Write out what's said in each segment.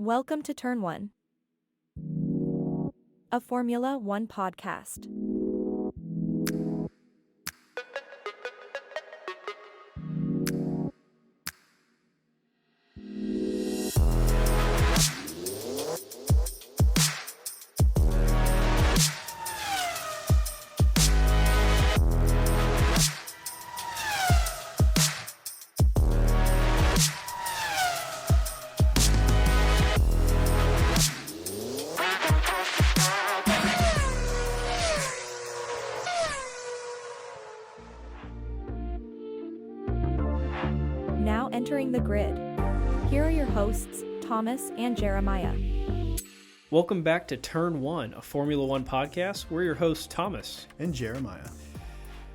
Welcome to Turn 1, a Formula One podcast. Now entering the grid. Here are your hosts, Thomas and Jeremiah. Welcome back to Turn 1, a Formula One podcast. We're your hosts, Thomas. And Jeremiah.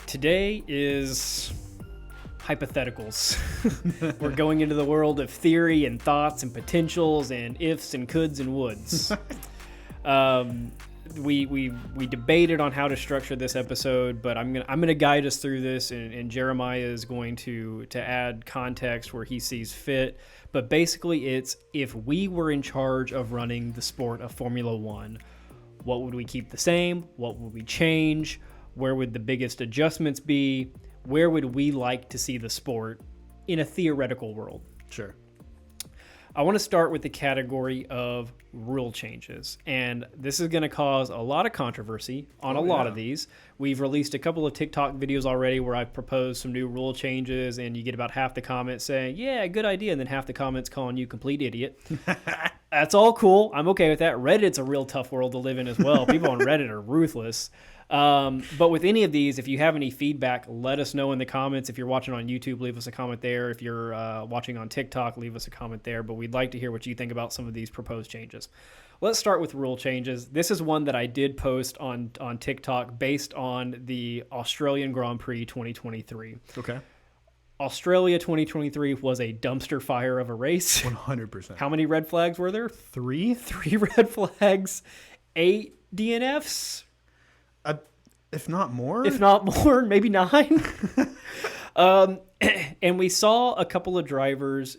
Today is hypotheticals. We're going into the world of theory and thoughts and potentials and ifs and coulds and woulds. We debated on how to structure this episode, but I'm gonna guide us through this, and Jeremiah is going to add context where he sees fit. But basically, it's if we were in charge of running the sport of Formula One, what would we keep the same? What would we change? Where would the biggest adjustments be? Where would we like to see the sport in a theoretical world? Sure. I want to start with the category of rule changes, and this is going to cause a lot of controversy on a lot of these. We've released a couple of TikTok videos already where I've proposed some new rule changes, and you get about half the comments saying, yeah, good idea, and then half the comments calling you complete idiot. That's all cool. I'm okay with that. Reddit's a real tough world to live in as well. People on Reddit are ruthless. But with any of these, if you have any feedback, let us know in the comments. If you're watching on YouTube, leave us a comment there. If you're watching on TikTok, leave us a comment there. But we'd like to hear what you think about some of these proposed changes. Let's start with rule changes. This is one that I did post on TikTok based on the Australian Grand Prix 2023. Okay. Australia 2023 was a dumpster fire of a race. 100%. How many red flags were there? 3? 3 red flags, 8 DNFs. If not more? If not more, maybe 9. And we saw a couple of drivers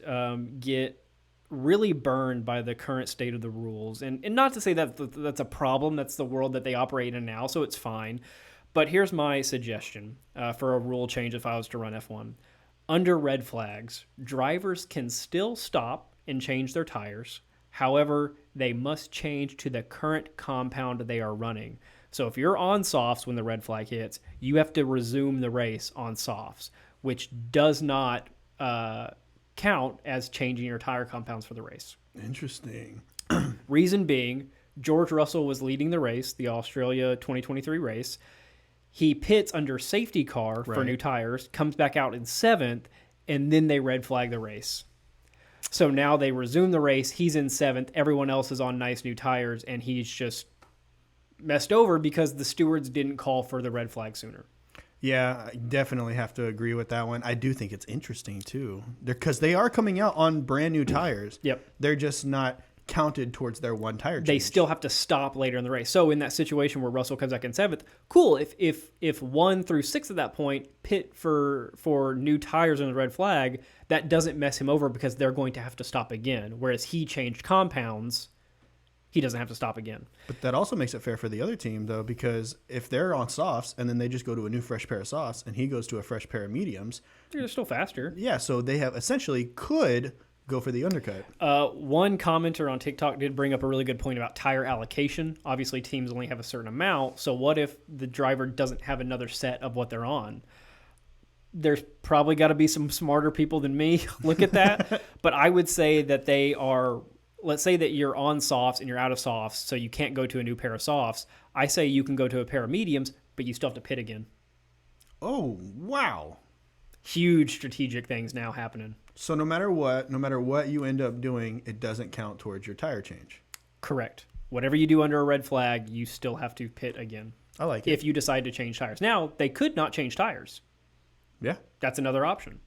get really burned by the current state of the rules. And not to say that that's a problem. That's the world that they operate in now, so it's fine. But here's my suggestion for a rule change if I was to run F1. Under red flags, drivers can still stop and change their tires. However, they must change to the current compound they are running. So if you're on softs when the red flag hits, you have to resume the race on softs, which does not count as changing your tire compounds for the race. Interesting. Reason being, George Russell was leading the race, the Australia 2023 race. He pits under safety car for new tires, comes back out in 7th, and then they red flag the race. So now they resume the race. He's in 7th. Everyone else is on nice new tires, and he's just messed over because the stewards didn't call for the red flag sooner. Yeah, I definitely have to agree with that one. I do think it's interesting, too. Because they are coming out on brand new tires. Yep. They're just not counted towards their one tire change. They still have to stop later in the race. So in that situation where Russell comes back in 7th, cool. If 1 through 6 at that point pit for new tires on the red flag, that doesn't mess him over because they're going to have to stop again. Whereas he changed compounds, he doesn't have to stop again. But that also makes it fair for the other team, though, because if they're on softs and then they just go to a new fresh pair of softs and he goes to a fresh pair of mediums. They're still faster. Yeah, so they have essentially could go for the undercut. One commenter on TikTok did bring up a really good point about tire allocation. Obviously, teams only have a certain amount. So what if the driver doesn't have another set of what they're on? There's probably got to be some smarter people than me look at that. But I would say that they are... Let's say that you're on softs and you're out of softs, so you can't go to a new pair of softs. I say you can go to a pair of mediums, but you still have to pit again. Oh, wow. Huge strategic things now happening. So no matter what you end up doing, it doesn't count towards your tire change. Correct. Whatever you do under a red flag, you still have to pit again. I like it. If you decide to change tires. Now, they could not change tires. Yeah. That's another option.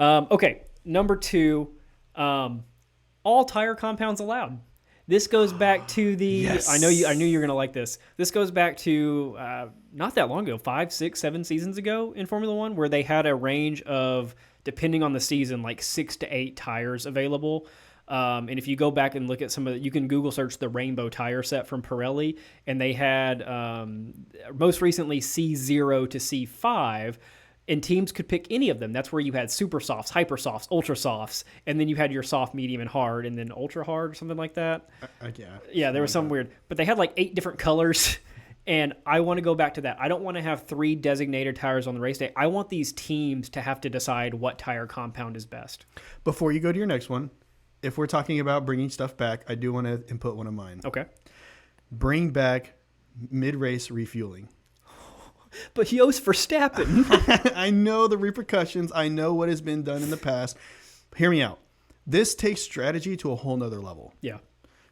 Okay, number 2, all tire compounds allowed. This goes back to the. Yes. I knew you're gonna like this. This goes back to not that long ago, 5, 6, 7 seasons ago in Formula One, where they had a range of, depending on the season, like 6 to 8 tires available. And if you go back and look at some of you can Google search the rainbow tire set from Pirelli, and they had most recently C0 to C5, and teams could pick any of them. That's where you had super softs, hyper softs, ultra softs, and then you had your soft, medium, and hard, and then ultra hard or something like that. Yeah, there was some weird, but they had like 8 different colors. And I want to go back to that. I don't want to have 3 designated tires on the race day. I want these teams to have to decide what tire compound is best. Before you go to your next one, if we're talking about bringing stuff back, I do want to input one of mine. Okay. Bring back mid-race refueling. But Jos Verstappen. I know the repercussions. I know what has been done in the past. Hear me out. This takes strategy to a whole nother level. Yeah.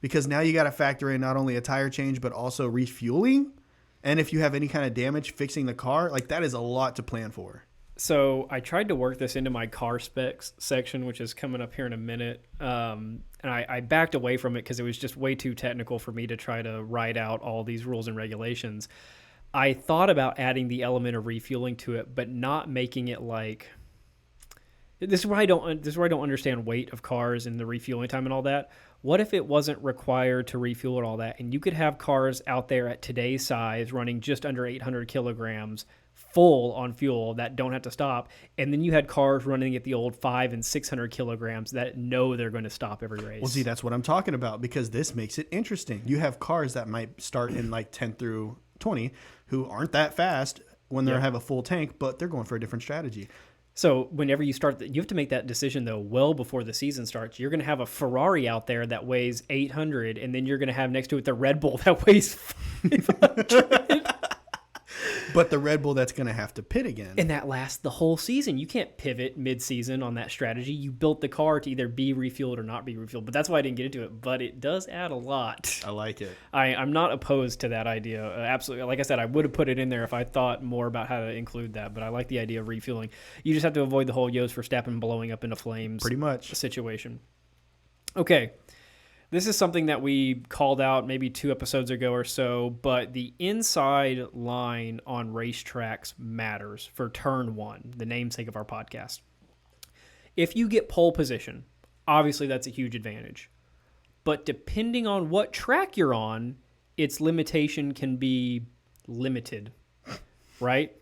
Because now you got to factor in not only a tire change, but also refueling. And if you have any kind of damage, fixing the car, like that is a lot to plan for. So I tried to work this into my car specs section, which is coming up here in a minute. And I backed away from it because it was just way too technical for me to try to write out all these rules and regulations. I thought about adding the element of refueling to it, but not making it like... This is where I don't understand weight of cars and the refueling time and all that. What if it wasn't required to refuel and all that, and you could have cars out there at today's size running just under 800 kilograms full on fuel that don't have to stop, and then you had cars running at the old 500 and 600 kilograms that know they're going to stop every race? Well, see, that's what I'm talking about, because this makes it interesting. You have cars that might start in like 10 through 20 who aren't that fast when they have a full tank, but they're going for a different strategy. So whenever you start, you have to make that decision, though, well before the season starts. You're going to have a Ferrari out there that weighs 800, and then you're going to have next to it the Red Bull that weighs 500. But the Red Bull that's going to have to pit again. And that lasts the whole season. You can't pivot mid-season on that strategy. You built the car to either be refueled or not be refueled. But that's why I didn't get into it. But it does add a lot. I like it. I'm not opposed to that idea. Absolutely. Like I said, I would have put it in there if I thought more about how to include that. But I like the idea of refueling. You just have to avoid the whole Jos Verstappen blowing up into flames pretty much situation. Okay. This is something that we called out maybe 2 episodes ago or so, but the inside line on racetracks matters for turn 1, the namesake of our podcast. If you get pole position, obviously that's a huge advantage. But depending on what track you're on, its limitation can be limited, right?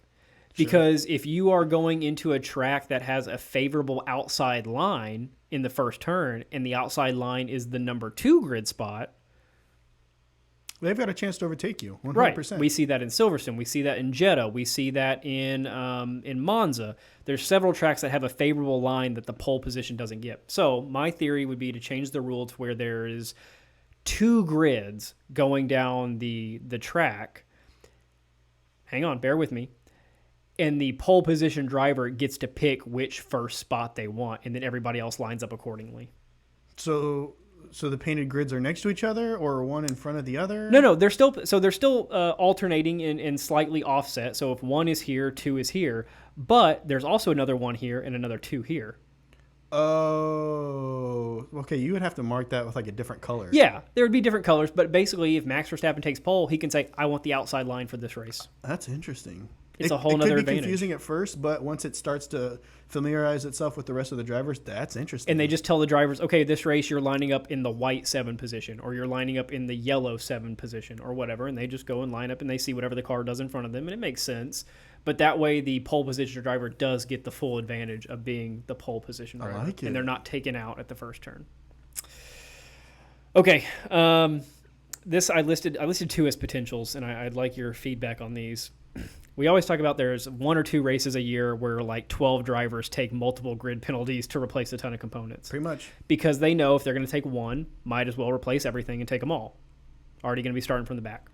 Because if you are going into a track that has a favorable outside line in the first turn, and the outside line is the number 2 grid spot, they've got a chance to overtake you. 100%. Right. We see that in Silverstone. We see that in Jeddah. We see that in Monza. There's several tracks that have a favorable line that the pole position doesn't get. So my theory would be to change the rule to where there is 2 grids going down the track. Hang on, bear with me. And the pole position driver gets to pick which first spot they want, and then everybody else lines up accordingly. So the painted grids are next to each other, or one in front of the other? No, they're still alternating and slightly offset. So if 1 is here, 2 is here, but there's also another 1 here and another 2 here. Oh, okay. You would have to mark that with like a different color. Yeah, there would be different colors, but basically, if Max Verstappen takes pole, he can say, "I want the outside line for this race." That's interesting. It's a whole nother advantage. It could be confusing at first, but once it starts to familiarize itself with the rest of the drivers, that's interesting. And they just tell the drivers, okay, this race you're lining up in the white 7 position, or you're lining up in the yellow 7 position, or whatever, and they just go and line up and they see whatever the car does in front of them, and it makes sense. But that way the pole position driver does get the full advantage of being the pole position driver. I like it. And they're not taken out at the first turn. Okay. This I listed 2 as potentials, and I'd like your feedback on these. We always talk about there's 1 or 2 races a year where like 12 drivers take multiple grid penalties to replace a ton of components. Pretty much. Because they know if they're going to take 1, might as well replace everything and take them all. Already going to be starting from the back.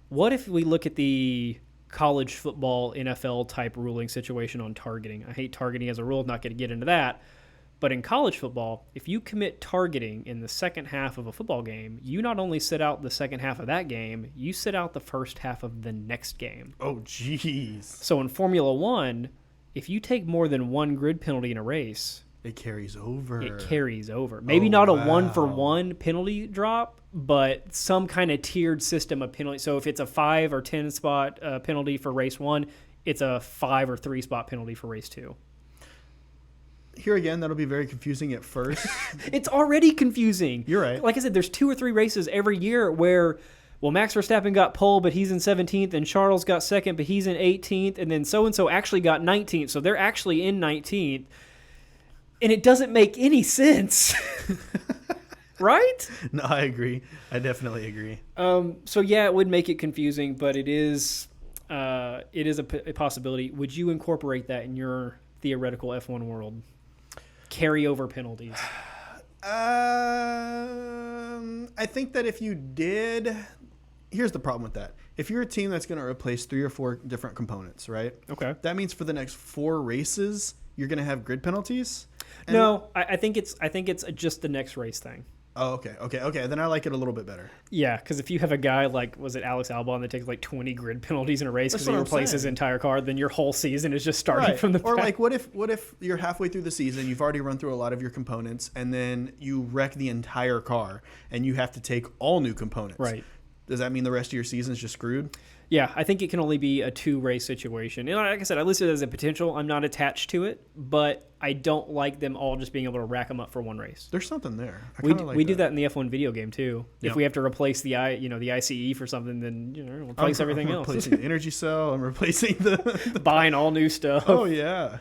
What if we look at the college football, NFL type ruling situation on targeting? I hate targeting as a rule, not going to get into that. But in college football, if you commit targeting in the second half of a football game, you not only sit out the second half of that game, you sit out the first half of the next game. Oh, jeez. So in Formula One, if you take more than 1 grid penalty in a race, it carries over. Maybe not a 1-for-1 penalty drop, but some kind of tiered system of penalty. So if it's a 5 or 10 spot penalty for race 1, it's a 5 or 3 spot penalty for race 2. here again, that'll be very confusing at first. It's already confusing. You're right. Like I said, there's 2 or 3 races every year where, well, Max Verstappen got pole, but he's in 17th, and Charles got second, but he's in 18th, and then so-and-so actually got 19th, so they're actually in 19th, and it doesn't make any sense. Right? No, I agree. I definitely agree. So yeah, it would make it confusing, but it is a possibility. Would you incorporate that in your theoretical F1 world? Carryover penalties. I think that if you did, here's the problem with that. If you're a team that's going to replace 3 or 4 different components, right? Okay. That means for the next 4 races, you're going to have grid penalties. No, I think it's just the next race thing. Oh, okay. Then I like it a little bit better. Yeah, because if you have a guy like, was it Alex Albon that takes like 20 grid penalties in a race because he replaces his entire car, then your whole season is just starting from the back. Or like, what if you're halfway through the season, you've already run through a lot of your components, and then you wreck the entire car, and you have to take all new components. Right. Does that mean the rest of your season is just screwed? Yeah, I think it can only be a 2-race situation. And like I said, I listed it as a potential. I'm not attached to it, but I don't like them all just being able to rack them up for one race. There's something there. We do that in the F1 video game too. Yep. If we have to replace the ICE for something, then replace everything else. Replacing the energy cell. I'm replacing the buying all new stuff. Oh yeah.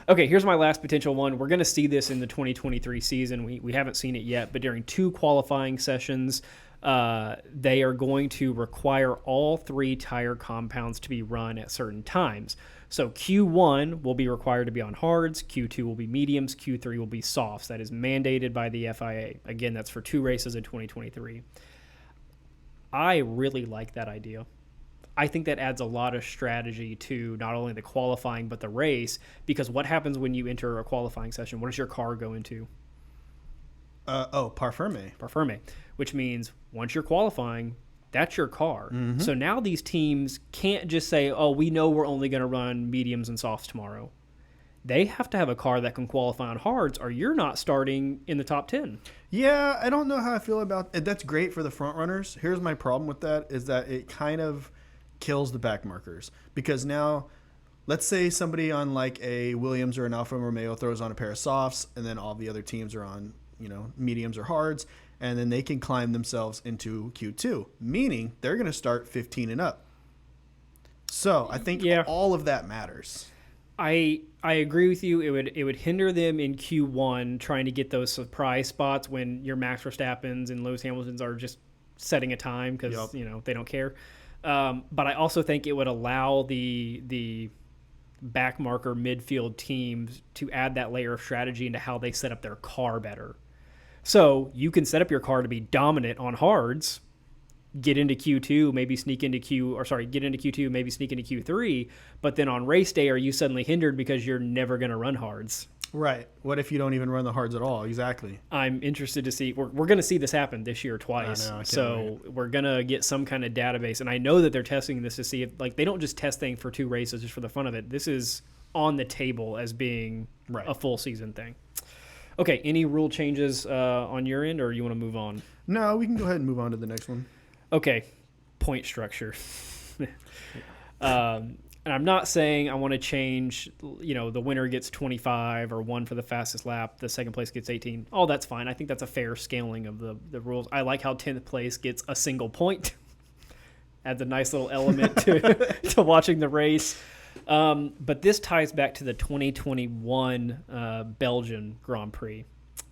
Okay, here's my last potential one. We're going to see this in the 2023 season. We haven't seen it yet, but during 2 qualifying sessions, they are going to require all 3 tire compounds to be run at certain times. So Q1 will be required to be on hards, Q2 will be mediums, Q3 will be softs. That is mandated by the FIA. Again, that's for 2 races in 2023. I really like that idea. I think that adds a lot of strategy to not only the qualifying but the race, because what happens when you enter a qualifying session? What does your car go into? Parfirme, which means once you're qualifying, that's your car. Mm-hmm. So now these teams can't just say, oh, we know we're only going to run mediums and softs tomorrow. They have to have a car that can qualify on hards, or you're not starting in the top 10. Yeah, I don't know how I feel about it. That's great for the front runners. Here's my problem with that is that it kind of kills the back markers, because now let's say somebody on like a Williams or an Alfa Romeo throws on a pair of softs, and then all the other teams are on mediums or hards, and then they can climb themselves into Q2, meaning they're going to start 15 and up. So I think all of that matters. I agree with you. It would hinder them in Q1 trying to get those surprise spots when your Max Verstappens and Lewis Hamiltons are just setting a time because they don't care. But I also think it would allow the back marker midfield teams to add that layer of strategy into how they set up their car better. So you can set up your car to be dominant on hards, get into Q2, maybe sneak into get into Q2, maybe sneak into Q3, but then on race day, are you suddenly hindered because you're never going to run hards? Right. What if you don't even run the hards at all? Exactly. I'm interested to see. We're going to see this happen this year twice. I can't wait. We're going to get some kind of database. And I know that they're testing this to see if, they don't just test things for 2 races just for the fun of it. This is on the table as being a full season thing. Okay. Any rule changes on your end, or you want to move on? No, we can go ahead and move on to the next one. Okay. Point structure. And I'm not saying I want to change, the winner gets 25 or 1 for the fastest lap, the second place gets 18. Oh, that's fine. I think that's a fair scaling of the rules. I like how 10th place gets a single point. Adds a nice little element to watching the race. But this ties back to the 2021 Belgian Grand Prix.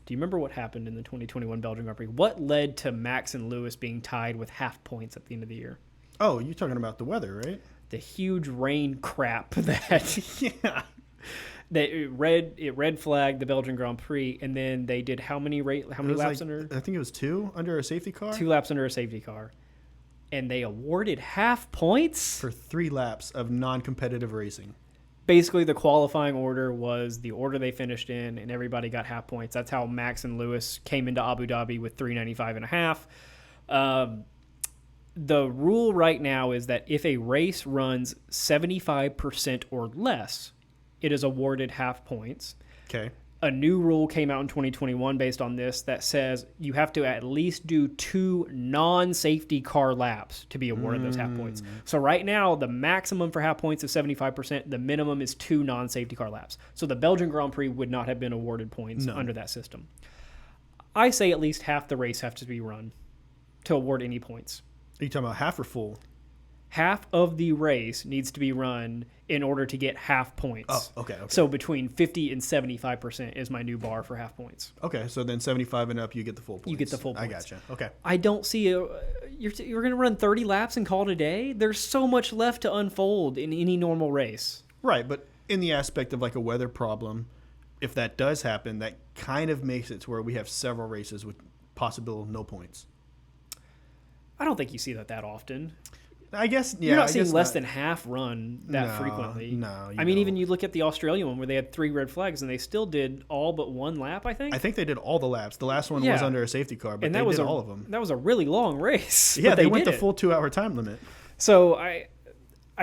Do you remember what happened in the 2021 Belgian Grand Prix? What led to Max and Lewis being tied with half points at the end of the year? Oh, you're talking about the weather, right? The huge rain crap that it red flagged the Belgian Grand Prix, and then they did how many laps under? I think it was 2 under a safety car. 2 laps under a safety car, and they awarded half points for 3 laps of non-competitive racing. Basically, the qualifying order was the order they finished in, and everybody got half points. That's how Max and Lewis came into Abu Dhabi with 395.5. The rule right now is that if a race runs 75% or less, it is awarded half points. Okay. A new rule came out in 2021 based on this that says you have to at least do 2 non-safety car laps to be awarded those half points. So right now, the maximum for half points is 75%. The minimum is 2 non-safety car laps. So the Belgian Grand Prix would not have been awarded points under that system. I say at least half the race has to be run to award any points. Are you talking about half or full? Half of the race needs to be run in order to get half points. Oh, okay. So between 50 and 75% is my new bar for half points. Okay, so then 75 and up, you get the full points. You get the full points. I gotcha. Okay. I don't see you're going to run 30 laps and call it a day? There's so much left to unfold in any normal race. Right, but in the aspect of like a weather problem, if that does happen, that kind of makes it to where we have several races with possible no points. I don't think you see that often. I guess, yeah. You're not seeing less than half run that frequently. No, I mean, even you look at the Australian one where they had 3 red flags and they still did all but 1 lap, I think. I think they did all the laps. The last one was under a safety car, but they did all of them. That was a really long race. Yeah, they went the full 2-hour time limit. So I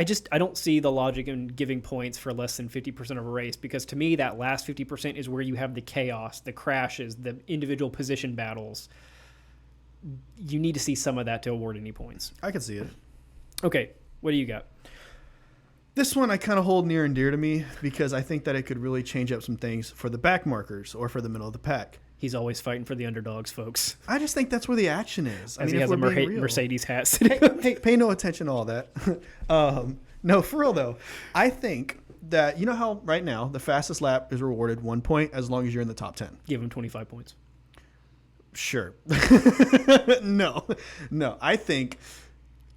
don't see the logic in giving points for less than 50% of a race, because to me that last 50% is where you have the chaos, the crashes, the individual position battles. You need to see some of that to award any points. I can see it. Okay, what do you got? This one I kind of hold near and dear to me because I think that it could really change up some things for the back markers or for the middle of the pack. He's always fighting for the underdogs, folks. I just think that's where the action is. As he has a Mercedes hat. Hey, pay no attention to all that. No, for real though. I think that, you know how right now the fastest lap is rewarded 1 point as long as you're in the top 10. Give him 25 points. Sure. No. I think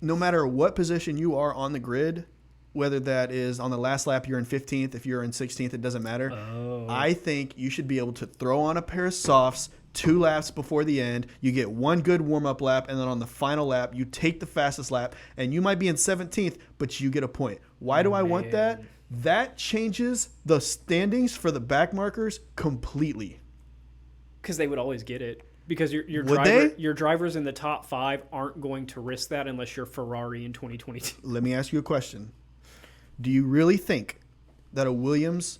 no matter what position you are on the grid, whether that is on the last lap you're in 15th, if you're in 16th, it doesn't matter. Oh. I think you should be able to throw on a pair of softs 2 laps before the end. You get 1 good warm-up lap, and then on the final lap, you take the fastest lap, and you might be in 17th, but you get a point. Why do I want that? That changes the standings for the back markers completely. Because they would always get it. Because your drivers in the top 5 aren't going to risk that unless you're Ferrari in 2022. Let me ask you a question. Do you really think that a Williams,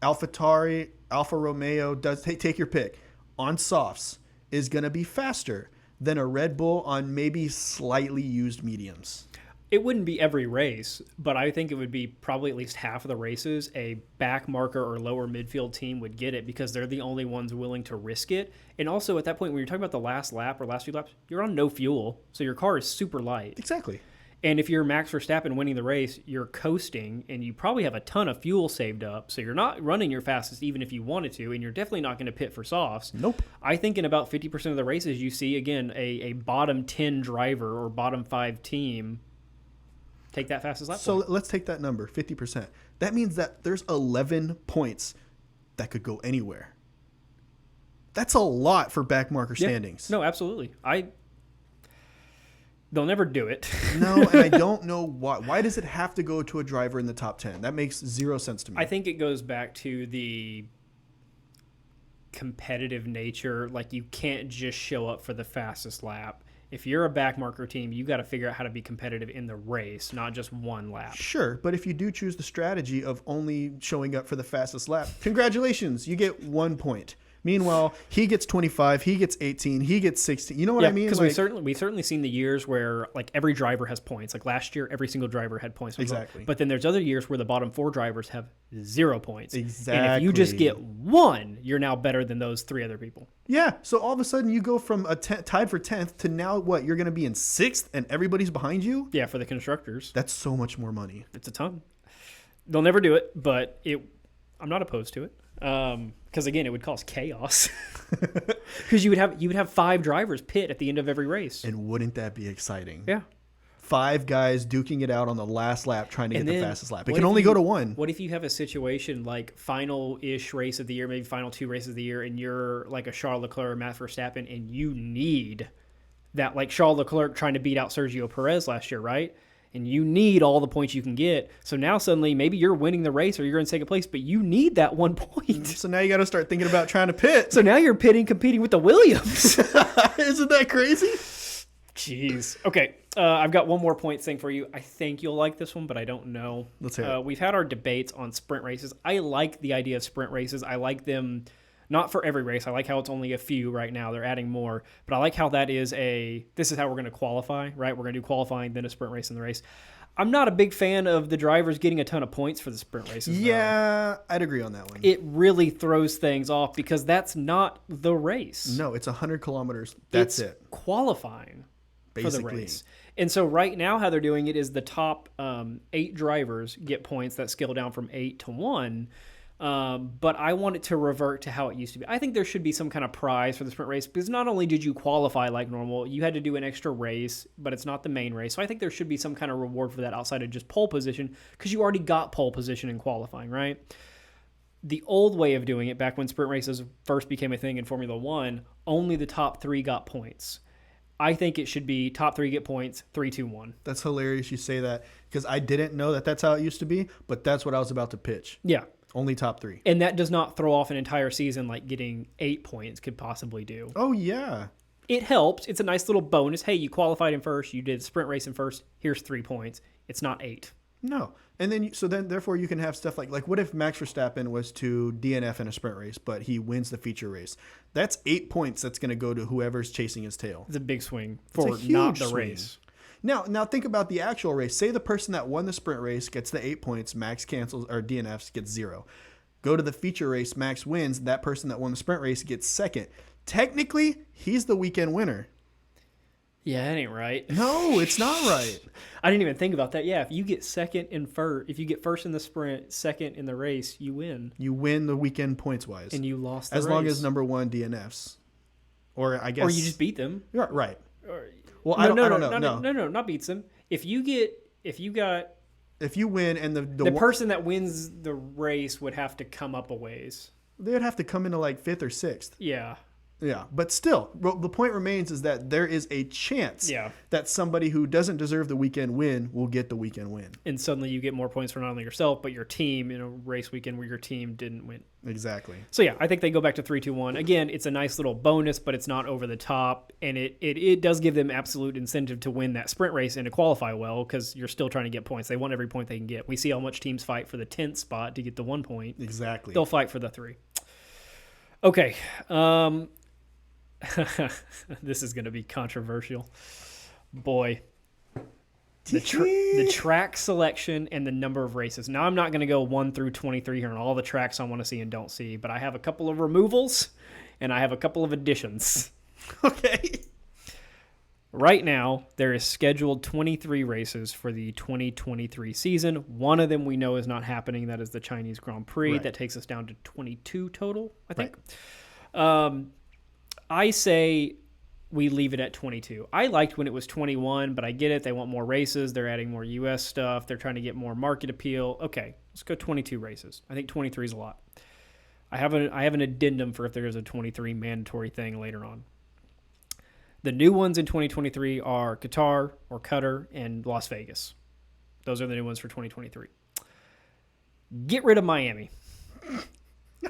AlphaTauri, Alfa Romeo, take your pick, on softs is going to be faster than a Red Bull on maybe slightly used mediums? It wouldn't be every race, but I think it would be probably at least half of the races a back marker or lower midfield team would get it because they're the only ones willing to risk it. And also at that point, when you're talking about the last lap or last few laps, you're on no fuel, so your car is super light. Exactly. And if you're Max Verstappen winning the race, you're coasting, and you probably have a ton of fuel saved up, so you're not running your fastest even if you wanted to, and you're definitely not going to pit for softs. Nope. I think in about 50% of the races, you see, again, a bottom 10 driver or bottom 5 team take that fastest lap. So let's take that number, 50%. That means that there's 11 points that could go anywhere. That's a lot for back marker standings. No, absolutely. They'll never do it. No, and I don't know why. Why does it have to go to a driver in the top 10? That makes 0 sense to me. I think it goes back to the competitive nature. Like, you can't just show up for the fastest lap. If you're a back marker team, you got to figure out how to be competitive in the race, not just 1 lap. Sure, but if you do choose the strategy of only showing up for the fastest lap, congratulations, you get 1 point. Meanwhile, he gets 25, he gets 18, he gets 16. You know what I mean? Because we've certainly seen the years where like every driver has points. Like last year, every single driver had points. Exactly. But then there's other years where the bottom 4 drivers have 0 points. Exactly. And if you just get 1, you're now better than those 3 other people. Yeah. So all of a sudden you go from tied for 10th to now what? You're going to be in 6th and everybody's behind you? Yeah, for the constructors. That's so much more money. It's a ton. They'll never do it, but I'm not opposed to it. Because again, it would cause chaos. Because you would have 5 drivers pit at the end of every race. And wouldn't that be exciting? Yeah. 5 guys duking it out on the last lap trying to get the fastest lap. It What can if only you- go to 1. What if you have a situation like final-ish race of the year, maybe final 2 races of the year, and you're like a Charles Leclerc or Max Verstappen, and you need that, like Charles Leclerc trying to beat out Sergio Perez last year, right? And you need all the points you can get. So now suddenly maybe you're winning the race or you're in second place, but you need that 1 point. So now you got to start thinking about trying to pit. So now you're competing with the Williams. Isn't that crazy? Jeez. Okay, I've got one more point thing for you. I think you'll like this one, but I don't know. Let's hear it. We've had our debates on sprint races. I like the idea of sprint races. I like them not for every race. I like how it's only a few right now. They're adding more. But I like how that is this is how we're going to qualify, right? We're going to do qualifying, then a sprint race in the race. I'm not a big fan of the drivers getting a ton of points for the sprint races. Yeah, I'd agree on that one. It really throws things off because that's not the race. No, it's 100 kilometers. That's it's it. Qualifying Basically. for the race. And so right now how they're doing it is the top 8 drivers get points that scale down from 8 to 1. But I want it to revert to how it used to be. I think there should be some kind of prize for the sprint race because not only did you qualify like normal, you had to do an extra race, but it's not the main race. So I think there should be some kind of reward for that outside of just pole position because you already got pole position in qualifying, right? The old way of doing it, back when sprint races first became a thing in Formula One, only the top 3 got points. I think it should be top 3 get points, 3, 2, 1. That's hilarious you say that because I didn't know that that's how it used to be, but that's what I was about to pitch. Yeah. Only top 3. And that does not throw off an entire season like getting 8 points could possibly do. Oh, yeah. It helps. It's a nice little bonus. Hey, you qualified in first. You did sprint race in first. Here's 3 points. It's not 8. No. And then, therefore, you can have stuff like what if Max Verstappen was to DNF in a sprint race, but he wins the feature race? That's 8 points that's going to go to whoever's chasing his tail. It's a big swing It's a for huge not the swing. race. Now think about the actual race. Say the person that won the sprint race gets the 8 points, Max cancels, or DNFs gets 0. Go to the feature race, Max wins. That person that won the sprint race gets second. Technically, he's the weekend winner. Yeah, that ain't right. No, it's not right. I didn't even think about that. Yeah, if you get second in first, if you get first in the sprint, second in the race, you win. You win the weekend points wise. And you lost the as race. long as number 1 DNFs. Or I guess. Or you just beat them. Right. Or, Well, I don't know. No, not beats them. If you win and the person that wins the race would have to come up a ways. They would have to come into like 5th or 6th. Yeah. Yeah, but still, the point remains is that there is a chance Yeah. that somebody who doesn't deserve the weekend win will get the weekend win. And suddenly you get more points for not only yourself, but your team in a race weekend where your team didn't win. Exactly. So yeah, I think they go back to 3, 2, 1. Again, it's a nice little bonus, but it's not over the top. And it does give them absolute incentive to win that sprint race and to qualify well because you're still trying to get points. They want every point they can get. We see how much teams fight for the 10th spot to get the 1 point. Exactly. They'll fight for the 3. Okay. This is going to be controversial. Boy. The track selection and the number of races. Now, I'm not going to go 1 through 23 here on all the tracks I want to see and don't see, but I have a couple of removals and I have a couple of additions. Okay. Right now, there is scheduled 23 races for the 2023 season. One of them we know is not happening. That is the Chinese Grand Prix. Right. That takes us down to 22 total, I think. Right. I say we leave it at 22. I liked when it was 21, but I get it. They want more races. They're adding more U.S. stuff. They're trying to get more market appeal. Okay, let's go 22 races. I think 23 is a lot. I have an addendum for if there is a 23 mandatory thing later on. The new ones in 2023 are Qatar or Qatar and Las Vegas. Those are the new ones for 2023. Get rid of Miami.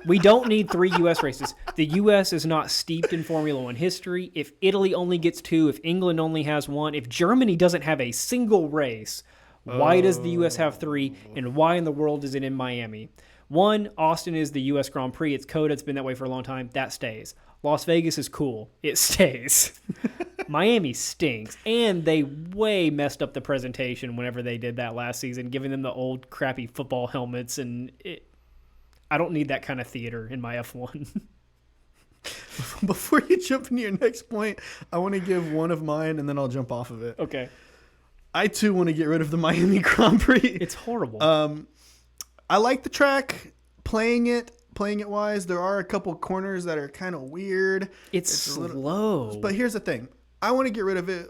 We don't need 3 U.S. races. The U.S. is not steeped in Formula One history. If Italy only gets 2, if England only has 1, if Germany doesn't have a single race, why does the U.S. have 3, and why in the world is it in Miami? 1, Austin is the U.S. Grand Prix. It's code. It's been that way for a long time. That stays. Las Vegas is cool. It stays. Miami stinks. And they way messed up the presentation whenever they did that last season, giving them the old crappy football helmets, and I don't need that kind of theater in my F1. Before you jump into your next point, I want to give one of mine, and then I'll jump off of it. Okay. I, too, want to get rid of the Miami Grand Prix. It's horrible. I like the track, playing it wise. There are a couple corners that are kind of weird. It's slow. But here's the thing. I want to get rid of it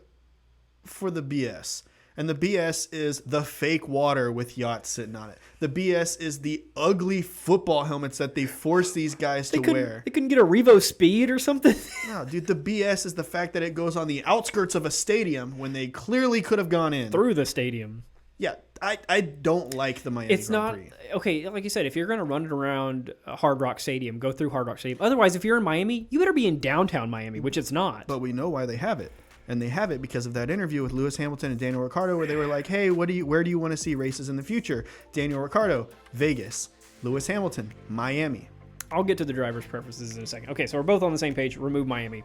for the BS. And the BS is the fake water with yachts sitting on it. The BS is the ugly football helmets that they force these guys to wear. They couldn't get a Revo Speed or something? No, dude, the BS is the fact that it goes on the outskirts of a stadium when they clearly could have gone in. Through the stadium. Yeah, I don't like the Miami Grand Prix. Okay, like you said, if you're going to run it around Hard Rock Stadium, go through Hard Rock Stadium. Otherwise, if you're in Miami, you better be in downtown Miami, which it's not. But we know why they have it. And they have it because of that interview with Lewis Hamilton and Daniel Ricciardo, where they were like, hey, where do you want to see races in the future? Daniel Ricciardo, Vegas. Lewis Hamilton, Miami. I'll get to the driver's preferences in a second. Okay, so we're both on the same page. Remove Miami.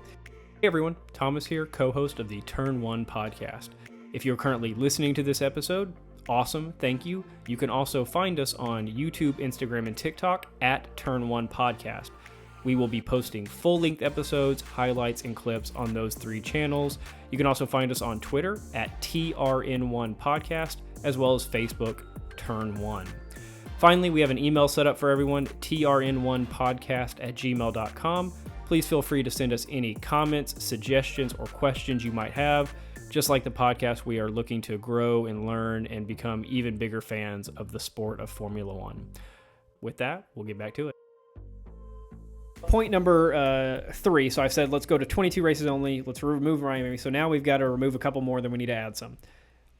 Hey everyone, Thomas here, co-host of the Turn 1 podcast. If you're currently listening to this episode, awesome, thank you. You can also find us on YouTube, Instagram, and TikTok at Turn 1 Podcast. We will be posting full-length episodes, highlights, and clips on those 3 channels. You can also find us on Twitter at TRN1 Podcast, as well as Facebook, Turn 1. Finally, we have an email set up for everyone, trn1podcast@gmail.com. Please feel free to send us any comments, suggestions, or questions you might have. Just like the podcast, we are looking to grow and learn and become even bigger fans of the sport of Formula One. With that, we'll get back to it. Point number 3. So I've said, let's go to 22 races only. Let's remove Miami. So now we've got to remove a couple more, then we need to add some.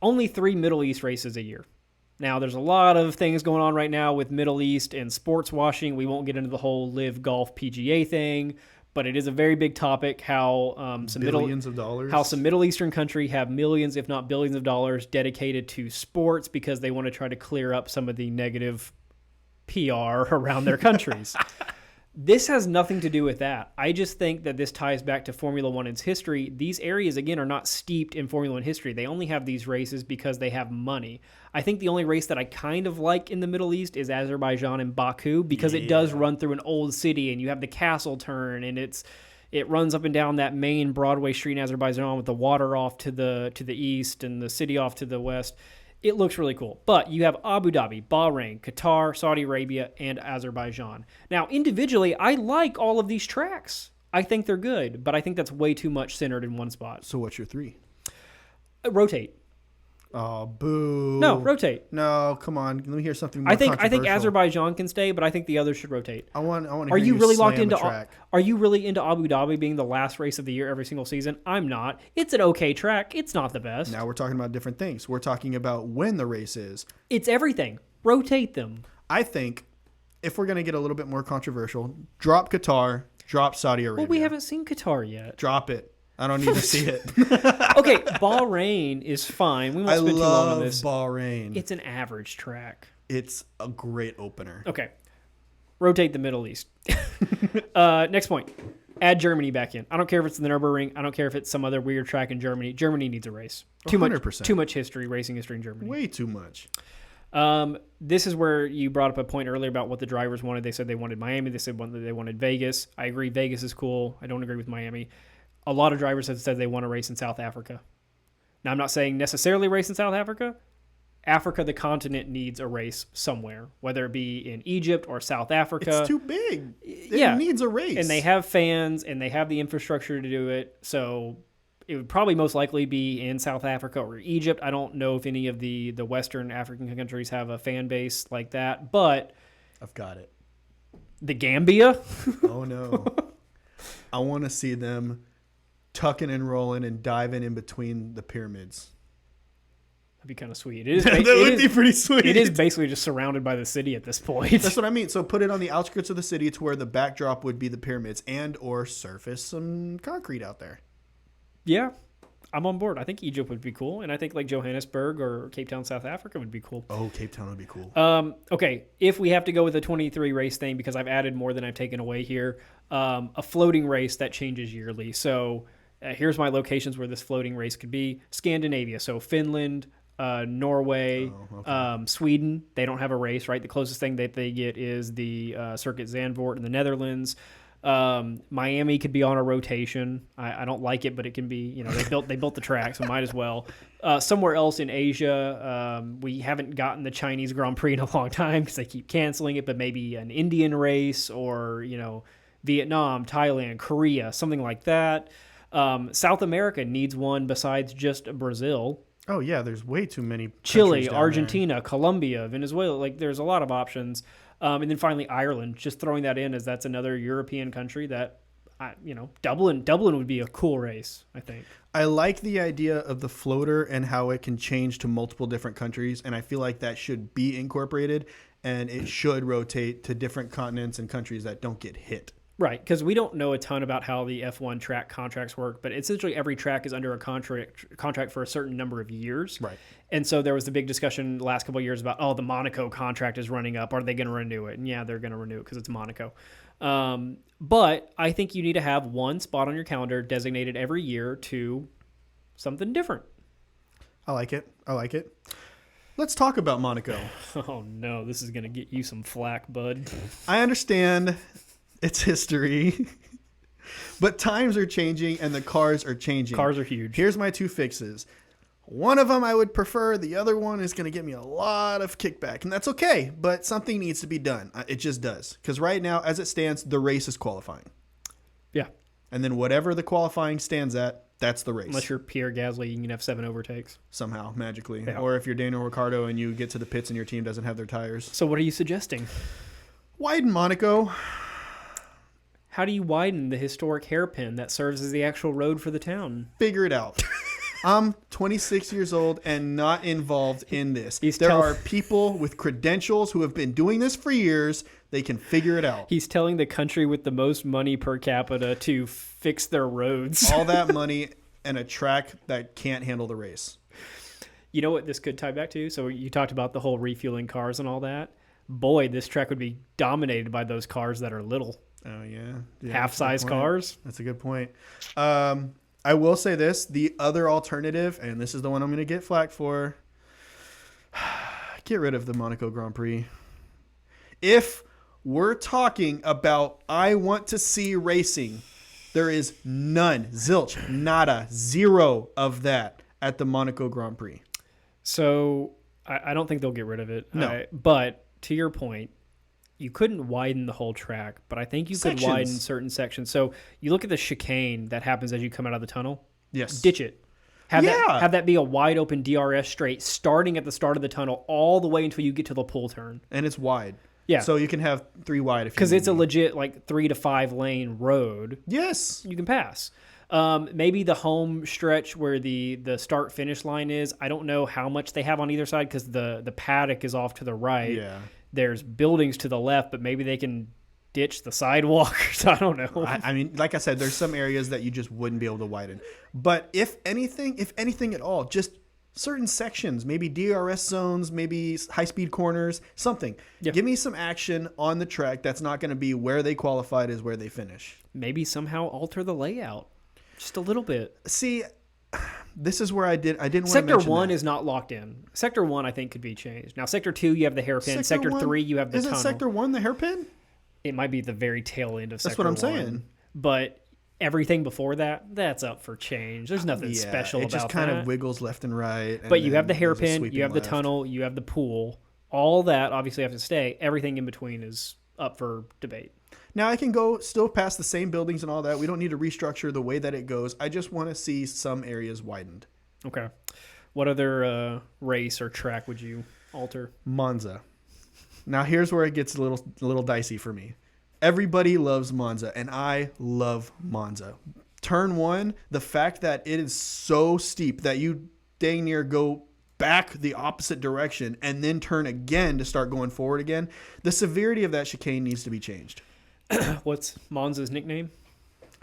Only 3 Middle East races a year. Now, there's a lot of things going on right now with Middle East and sports washing. We won't get into the whole Live Golf PGA thing, but it is a very big topic how some Middle Eastern country have millions, if not billions of dollars dedicated to sports because they want to try to clear up some of the negative PR around their countries. This has nothing to do with that. I just think that this ties back to Formula One and its history. These areas, again, are not steeped in Formula One history. They only have these races because they have money. I think the only race that I kind of like in the Middle East is Azerbaijan and Baku because it does run through an old city and you have the castle turn and it runs up and down that main Broadway street in Azerbaijan with the water off to the east and the city off to the west. It looks really cool. But you have Abu Dhabi, Bahrain, Qatar, Saudi Arabia, and Azerbaijan. Now, individually, I like all of these tracks. I think they're good, but I think that's way too much centered in one spot. So what's your 3? Rotate. Oh, boo. No, rotate. No, come on. Let me hear something more I think controversial. Azerbaijan can stay, but I think the others should rotate. I want to Are hear you really slam locked into a track. Are you really into Abu Dhabi being the last race of the year every single season? I'm not. It's an okay track. It's not the best. Now we're talking about different things. We're talking about when the race is. It's everything. Rotate them. I think if we're going to get a little bit more controversial, drop Qatar, drop Saudi Arabia. Well, we haven't seen Qatar yet. Drop it. I don't need to see it. Okay, Bahrain is fine. We won't spend too long on this. Bahrain. It's an average track. It's a great opener. Okay. Rotate the Middle East. Next point. Add Germany back in. I don't care if it's the Nürburgring. I don't care if it's some other weird track in Germany. Germany needs a race. 100%. Too much history, racing history in Germany. Way too much. This is where you brought up a point earlier about what the drivers wanted. They said they wanted Miami. They said they wanted Vegas. I agree. Vegas is cool. I don't agree with Miami. A lot of drivers have said they want to race in South Africa. Now, I'm not saying necessarily race in South Africa. Africa, the continent, needs a race somewhere, whether it be in Egypt or South Africa. It's too big. It needs a race. And they have fans, and they have the infrastructure to do it. So it would probably most likely be in South Africa or Egypt. I don't know if any of the Western African countries have a fan base like that, but I've got it. The Gambia? Oh, no. I want to see them tucking and rolling and diving in between the pyramids. That'd be kind of sweet. It is. That would be pretty sweet. It is basically just surrounded by the city at this point. That's what I mean. So put it on the outskirts of the city to where the backdrop would be the pyramids and or surface some concrete out there. Yeah, I'm on board. I think Egypt would be cool. And I think like Johannesburg or Cape Town, South Africa would be cool. Oh, Cape Town would be cool. Okay, if we have to go with a 23 race thing, because I've added more than I've taken away here, a floating race that changes yearly. So here's my locations where this floating race could be. Scandinavia, so Finland, Norway, Sweden. They don't have a race, right? The closest thing that they get is the Circuit Zandvoort in the Netherlands. Miami could be on a rotation. I don't like it, but it can be. They built the track, so might as well. Somewhere else in Asia, we haven't gotten the Chinese Grand Prix in a long time because they keep canceling it. But maybe an Indian race, or Vietnam, Thailand, Korea, something like that. South America needs one besides just Brazil. Oh, yeah, there's way too many. Chile, Argentina, Colombia, Venezuela. Like, there's a lot of options. And then finally, Ireland, just throwing that in as that's another European country that, Dublin would be a cool race, I think. I like the idea of the floater and how it can change to multiple different countries, and I feel like that should be incorporated, and it should rotate to different continents and countries that don't get hit. Right, because we don't know a ton about how the F1 track contracts work, but essentially every track is under a contract for a certain number of years. Right. And so there was the big discussion the last couple of years about, oh, the Monaco contract is running up. Are they going to renew it? And yeah, they're going to renew it because it's Monaco. But I think you need to have one spot on your calendar designated every year to something different. I like it. Let's talk about Monaco. Oh, no, this is going to get you some flack, bud. I understand its history, but times are changing and the cars are changing. Cars are huge. Here's my two fixes. One of them I would prefer. The other one is going to get me a lot of kickback, and that's okay, but something needs to be done. It just does. Because right now, as it stands, the race is qualifying. Yeah. And then whatever the qualifying stands at, that's the race. Unless you're Pierre Gasly, you can have 7 overtakes. Somehow, magically. Yeah. Or if you're Daniel Ricciardo and you get to the pits and your team doesn't have their tires. So what are you suggesting? Widen Monaco. How do you widen the historic hairpin that serves as the actual road for the town? Figure it out. I'm 26 years old and not involved in this. There are people with credentials who have been doing this for years. They can figure it out. He's telling the country with the most money per capita to fix their roads. All that money and a track that can't handle the race. You know what this could tie back to? So you talked about the whole refueling cars and all that. Boy, this track would be dominated by those cars that are little. Oh, yeah. Half-size cars. That's a good point. I will say this. The other alternative, and this is the one I'm going to get flack for, get rid of the Monaco Grand Prix. If we're talking about I want to see racing, there is none, zilch, nada, zero of that at the Monaco Grand Prix. So I don't think they'll get rid of it. No. But to your point, you couldn't widen the whole track, but I think you could widen certain sections. So you look at the chicane that happens as you come out of the tunnel. Yes. Ditch it. Have that be a wide open DRS straight starting at the start of the tunnel all the way until you get to the pull turn. And it's wide. Yeah. So you can have 3 wide if you because it's a need. legit like 3 to 5 lane road. Yes. You can pass. Maybe the home stretch where the start finish line is. I don't know how much they have on either side because the paddock is off to the right. Yeah. There's buildings to the left, but maybe they can ditch the sidewalkers. I don't know. I mean, like I said, there's some areas that you just wouldn't be able to widen. But if anything at all, just certain sections, maybe DRS zones, maybe high-speed corners, something. Yep. Give me some action on the track that's not going to be where they qualified is where they finish. Maybe somehow alter the layout just a little bit. See, this is where I didn't want to mention Sector 1 that. is not locked in. Sector 1, I think, could be changed. Now, Sector 2, you have the hairpin. Sector 3, you have the tunnel. Isn't Sector 1 the hairpin? It might be the very tail end of Sector 1. That's what I'm saying. But everything before that, that's up for change. There's nothing special about that. It just kind of wiggles left and right. But you have the hairpin, you have the tunnel, you have the pool. All that obviously have to stay. Everything in between is up for debate. Now I can go still past the same buildings and all that. We don't need to restructure the way that it goes. I just want to see some areas widened. Okay. What other race or track would you alter? Monza. Now here's where it gets a little dicey for me. Everybody loves Monza, and I love Monza. Turn 1, the fact that it is so steep that you dang near go back the opposite direction and then turn again to start going forward again, the severity of that chicane needs to be changed. What's Monza's nickname?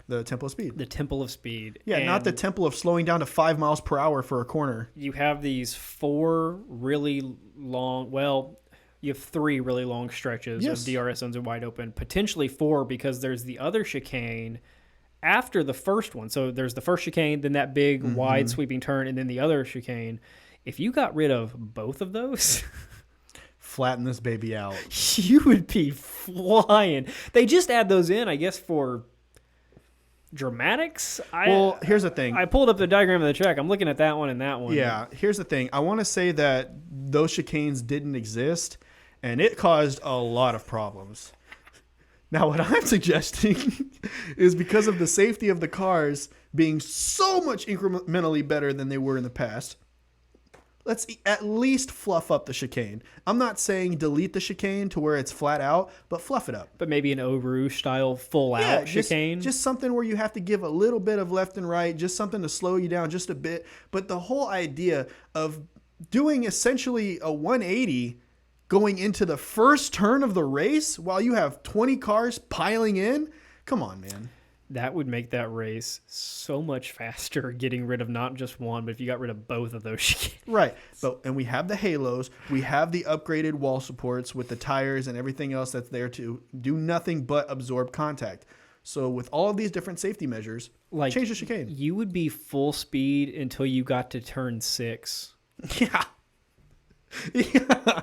The Temple of Speed. The Temple of Speed. Yeah, And not the Temple of slowing down to 5 miles per hour for a corner. you have these 4 really long, well, you have 3 really long stretches Yes. of DRS zones are wide open, potentially 4 because there's the other chicane after the first one. So there's the first chicane, then that big wide sweeping turn, and then the other chicane. If you got rid of both of those, Flatten this baby out. you would be flying. They just add those in, I guess, for dramatics. Well, here's the thing. I pulled up the diagram of the track. I'm looking at that one and that one. Yeah, here's the thing. I want to say that those chicanes didn't exist, and it caused a lot of problems. Now, what I'm suggesting is because of the safety of the cars being so much incrementally better than they were in the past, let's at least fluff up the chicane. I'm not saying delete the chicane to where it's flat out, but fluff it up. But maybe an Eau Rouge style full out chicane. Just something where you have to give a little bit of left and right, just something to slow you down just a bit. But the whole idea of doing essentially a 180 going into the first turn of the race while you have 20 cars piling in, Come on, man. That would make that race so much faster, getting rid of not just one, but if you got rid of both of those chicanes. Right. And we have the halos. We have the upgraded wall supports with the tires and everything else that's there to do nothing but absorb contact. So with all of these different safety measures, change the chicane. You would be full speed until you got to turn 6. Yeah. Yeah.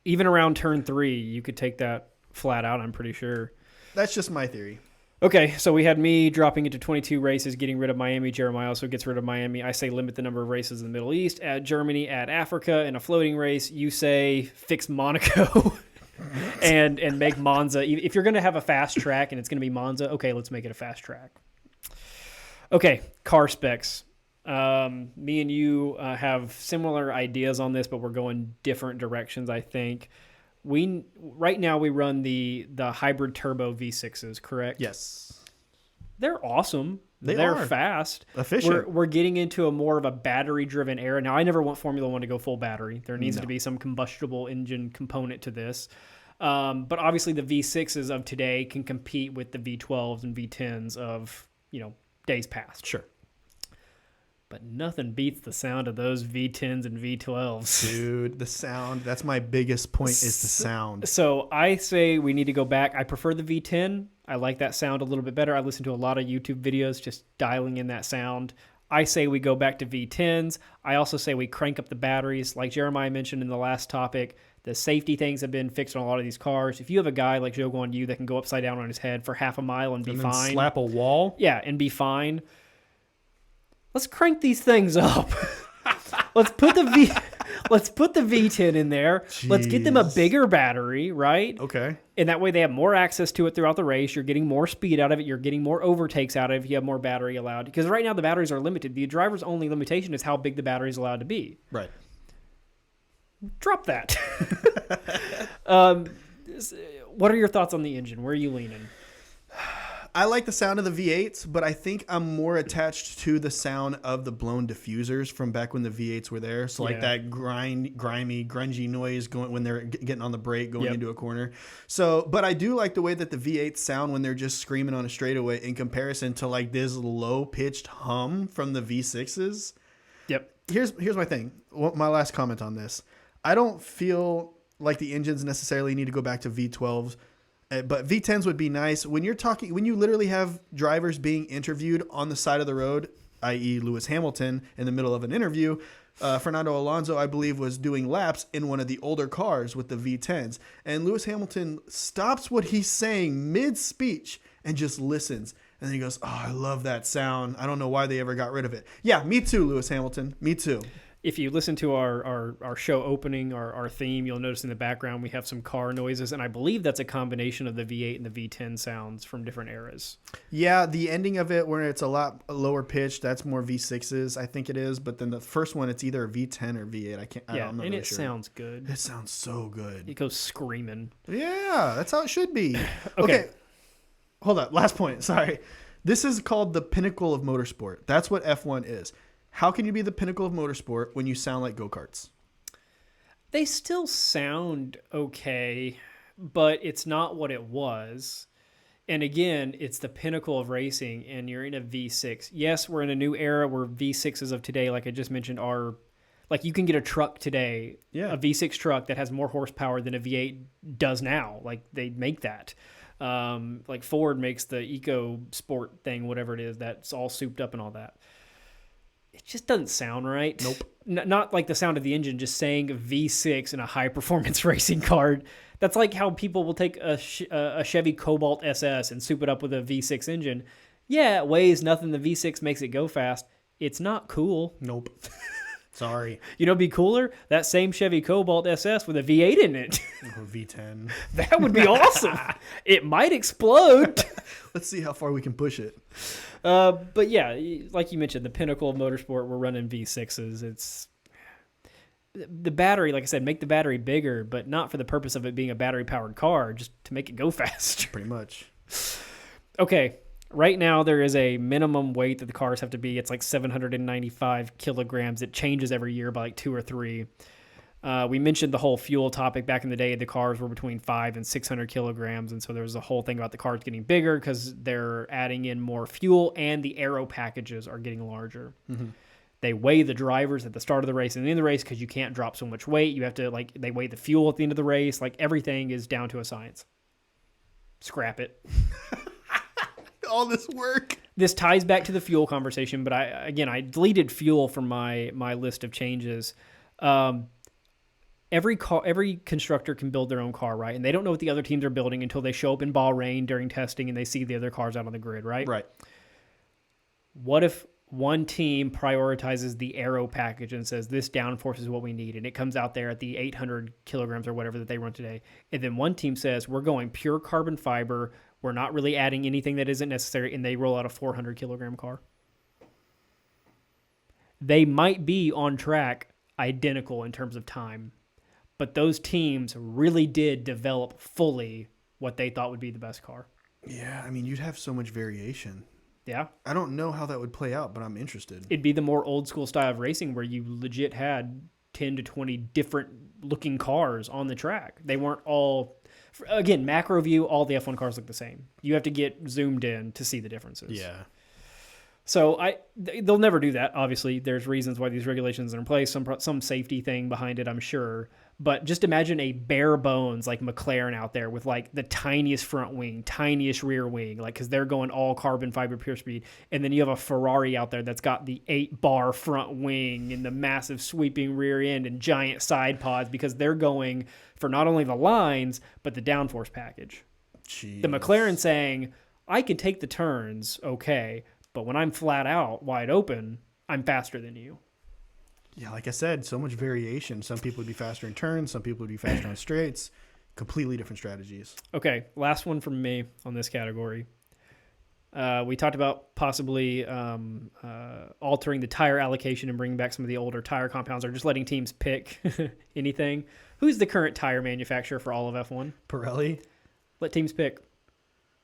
Even around turn 3, you could take that flat out, I'm pretty sure. That's just my theory. Okay, so we had me dropping it to 22 races, getting rid of Miami. Jeremiah also gets rid of Miami. I say limit the number of races in the Middle East. Add Germany, add Africa in a floating race. You say fix Monaco and make Monza. If you're going to have a fast track and it's going to be Monza, okay, let's make it a fast track. Okay, car specs. Me and you have similar ideas on this, but we're going different directions, I think. Right now we run the hybrid turbo V6s, correct? Yes. They're awesome. They're fast. Efficient. We're getting into a more of a battery-driven era. Now, I never want Formula One to go full battery. There needs to be some combustible engine component to this. But obviously the V6s of today can compete with the V12s and V10s of, days past. Sure. But nothing beats the sound of those V10s and V12s. Dude, the sound. That's my biggest point is the sound. So I say we need to go back. I prefer the V10. I like that sound a little bit better. I listen to a lot of YouTube videos just dialing in that sound. I say we go back to V10s. I also say we crank up the batteries. Like Jeremiah mentioned in the last topic, the safety things have been fixed on a lot of these cars. If you have a guy like Joe Guan Yu that can go upside down on his head for half a mile and be then fine. Slap a wall. Yeah, and be fine. Let's crank these things up. Let's put the V10 in there. Jeez. Let's get them a bigger battery, right? Okay. And that way they have more access to it throughout the race. You're getting more speed out of it. You're getting more overtakes out of it if you have more battery allowed. Because right now the batteries are limited. The driver's only limitation is how big the battery is allowed to be. Right. Drop that. What are your thoughts on the engine? Where are you leaning? I like the sound of the V8s, but I think I'm more attached to the sound of the blown diffusers from back when the V8s were there. So like that grimy, grungy noise going when they're getting on the brake going into a corner. So, but I do like the way that the V8s sound when they're just screaming on a straightaway in comparison to like this low pitched hum from the V6s. Yep. Here's my thing. My last comment on this. I don't feel like the engines necessarily need to go back to V12s. But V10s would be nice. When you literally have drivers being interviewed on the side of the road, i.e. Lewis Hamilton in the middle of an interview, Fernando Alonso, I believe, was doing laps in one of the older cars with the V10s. And Lewis Hamilton stops what he's saying mid-speech and just listens. And then he goes, oh, I love that sound. I don't know why they ever got rid of it. Yeah, me too, Lewis Hamilton. Me too. If you listen to our show opening, our theme, you'll notice in the background we have some car noises, and I believe that's a combination of the V8 and the V10 sounds from different eras. Yeah, the ending of it where it's a lot lower pitched, that's more V6s, I think it is. But then the first one, it's either a V10 or V8. I'm not really sure. Sounds good. It sounds so good. It goes screaming. Yeah, that's how it should be. Okay. Hold up. Last point. Sorry. This is called the pinnacle of motorsport. That's what F1 is. How can you be the pinnacle of motorsport when you sound like go-karts? They still sound okay, but it's not what it was. And again, it's the pinnacle of racing, and you're in a V6. Yes, we're in a new era where V6s of today, like I just mentioned, are like you can get a truck today, a V6 truck that has more horsepower than a V8 does now. Like they make that. Like Ford makes the Eco Sport thing, whatever it is, that's all souped up and all that. It just doesn't sound right. Nope. Not like the sound of the engine, just saying V6 in a high-performance racing car. That's like how people will take a Chevy Cobalt SS and soup it up with a V6 engine. Yeah, it weighs nothing. The V6 makes it go fast. It's not cool. Nope. Sorry. You know, it'd be cooler? That same Chevy Cobalt SS with a V8 in it. Or V10. That would be awesome. It might explode. Let's see how far we can push it. But yeah, like you mentioned, the pinnacle of motorsport, we're running V6s. It's the battery, like I said, make the battery bigger, but not for the purpose of it being a battery-powered car, just to make it go faster. Pretty much. Okay, right now there is a minimum weight that the cars have to be. It's like 795 kilograms. It changes every year by like 2 or 3. We mentioned the whole fuel topic back in the day. The cars were between 500 and 600 kilograms. And so there was a whole thing about the cars getting bigger because they're adding in more fuel and the aero packages are getting larger. Mm-hmm. They weigh the drivers at the start of the race and the end of the race because you can't drop so much weight. You have to, like, they weigh the fuel at the end of the race. Like, everything is down to a science. Scrap it. All this work. This ties back to the fuel conversation, but I deleted fuel from my list of changes. Every constructor can build their own car, right? And they don't know what the other teams are building until they show up in Bahrain during testing and they see the other cars out on the grid, right? Right. What if one team prioritizes the aero package and says this downforce is what we need, and it comes out there at the 800 kilograms or whatever that they run today, and then one team says we're going pure carbon fiber, we're not really adding anything that isn't necessary, and they roll out a 400 kilogram car? They might be on track identical in terms of time, but those teams really did develop fully what they thought would be the best car. Yeah, I mean, you'd have so much variation. Yeah. I don't know how that would play out, but I'm interested. It'd be the more old school style of racing where you legit had 10 to 20 different looking cars on the track. They weren't all, again, macro view, all the F1 cars look the same. You have to get zoomed in to see the differences. Yeah. So they'll never do that. Obviously, there's reasons why these regulations are in place, some safety thing behind it, I'm sure. But just imagine a bare bones like McLaren out there with like the tiniest front wing, tiniest rear wing, like because they're going all carbon fiber pure speed. And then you have a Ferrari out there that's got the 8-bar front wing and the massive sweeping rear end and giant side pods because they're going for not only the lines, but the downforce package. Jeez. The McLaren saying, I can take the turns, okay, but when I'm flat out, wide open, I'm faster than you. Yeah, like I said, so much variation. Some people would be faster in turns. Some people would be faster on straights. Completely different strategies. Okay, last one from me on this category. We talked about possibly altering the tire allocation and bringing back some of the older tire compounds or just letting teams pick anything. Who's the current tire manufacturer for all of F1? Pirelli. Let teams pick.